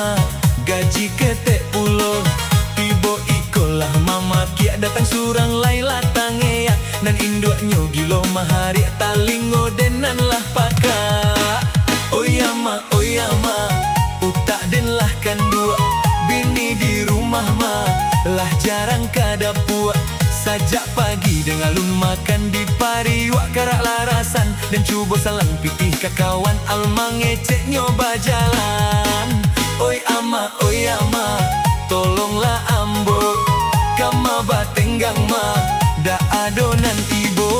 mama, gaji ketek pulo. Tibo ikolah mama, kia datang surang laila tangea. Nan induknya gilo mahari, talingo denan lah pakak. Oyama, utak den lah kan dua. Bini di rumah ma, lah jarang kada puak. Sajak pagi dengalun makan di pari wak karak larasan. Dan cuba salang pitih ke kawan alma ngecek nyoba jalan. Oi ama, tolonglah ambo, kama batenggang ma, da adonan ibo.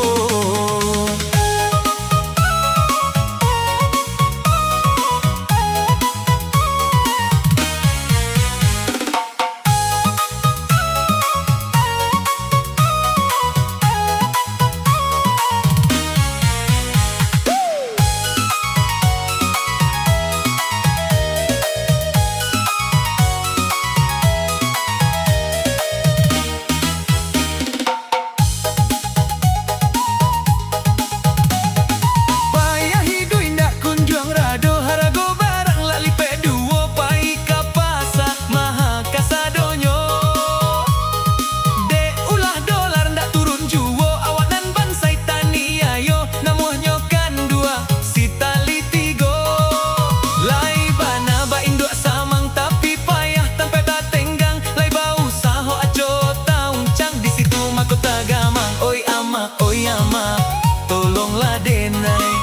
Tolonglah denai,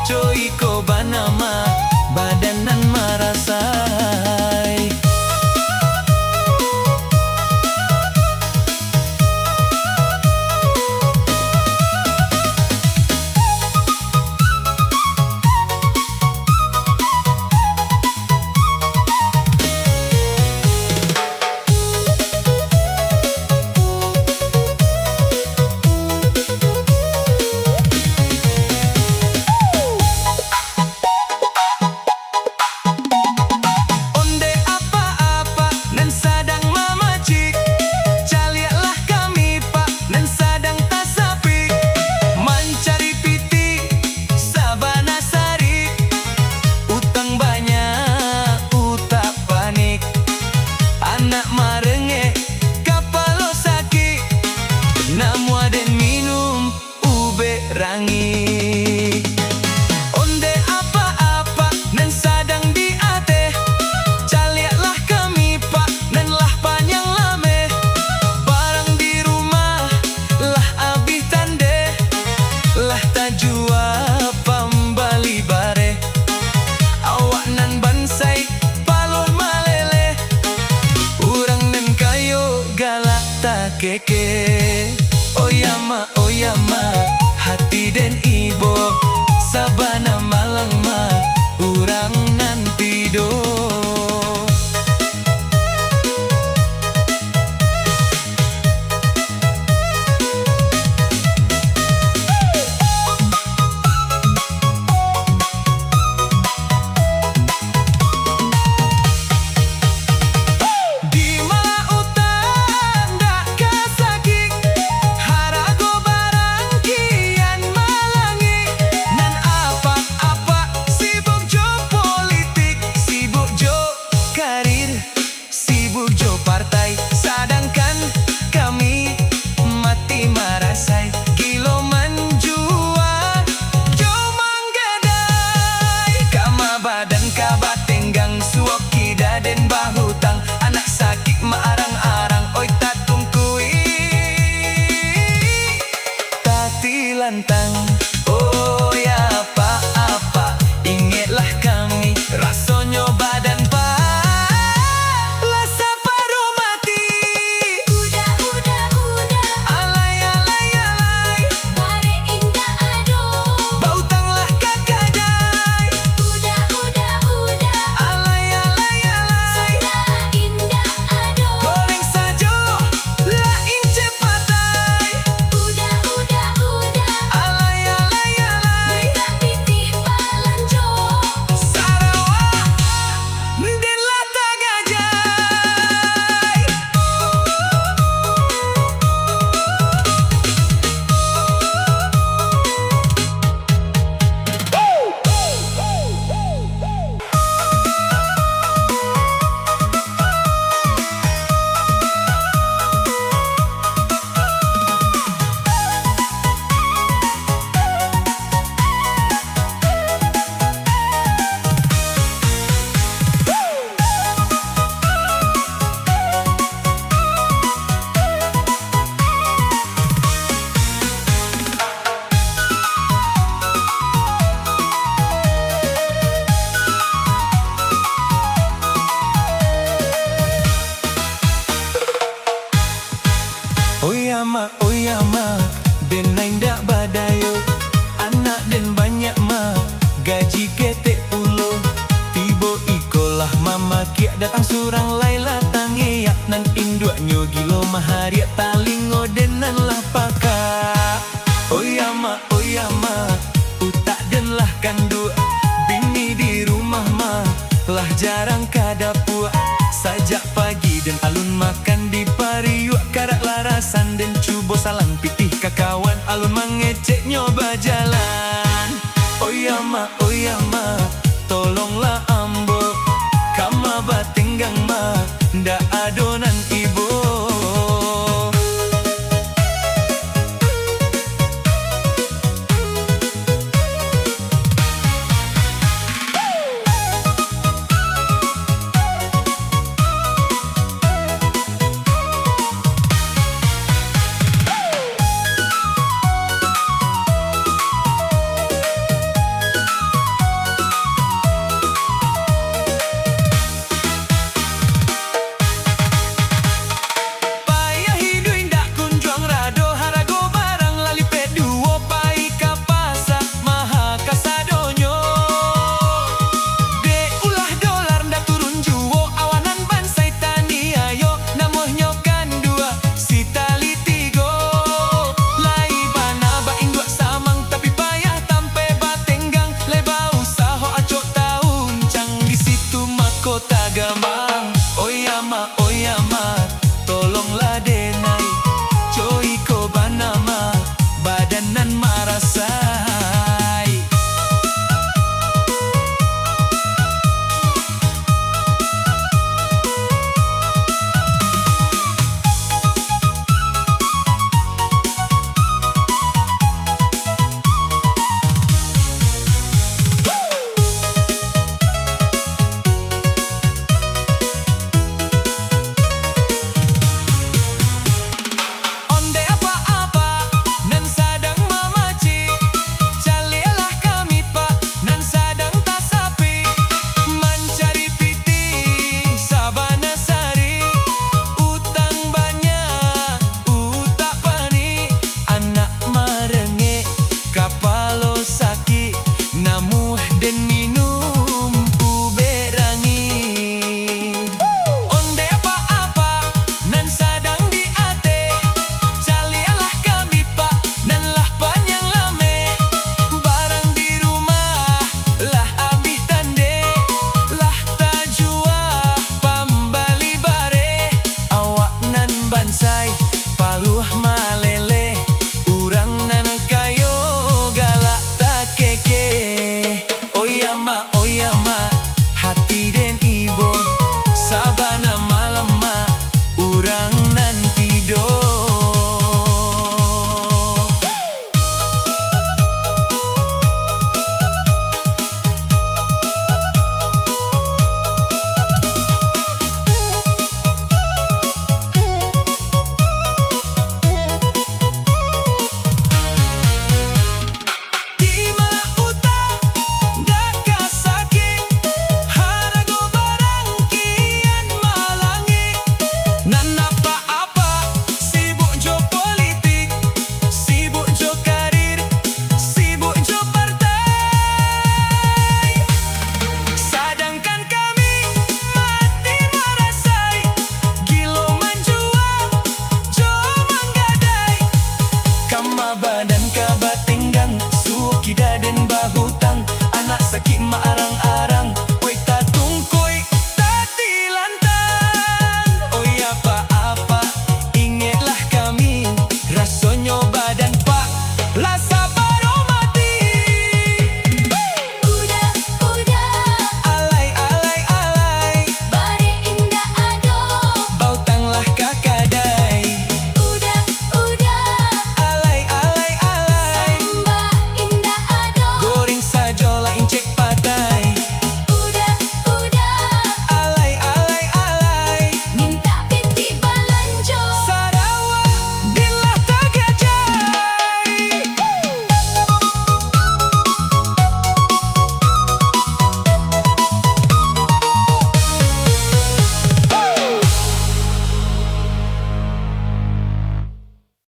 coy ko banama, badanan marasai. Rangi onde apa-apa nan sadang di ate, caliaklah kami pak nan lah panjang lame. Barang di rumah lah abih tande, lah tajua pambali bare. Awak nan bansai palon malele, urang nan kayo galak tak keke. Oyama, hati den ibo, sabana malang ma, urang nanti do. Lantang, oh ya apa-apa, ingatlah kami, rasanya badan pak, lasa paruh mati. Udah, alay, bare indah aduh. bau tanglah kakadai. Udah, Alay, sudah kia datang surang Laila tangeya nan induk nyo gilo maharia talingo denan lah paka. Oyama utak den lah kandu bini di rumah ma lah jarang kadapua. Sajak pagi dan alun makan di pariuk karak larasan dan cubo salang pitih kakawan alun mangecek nyoba jalan. Oyama tolonglah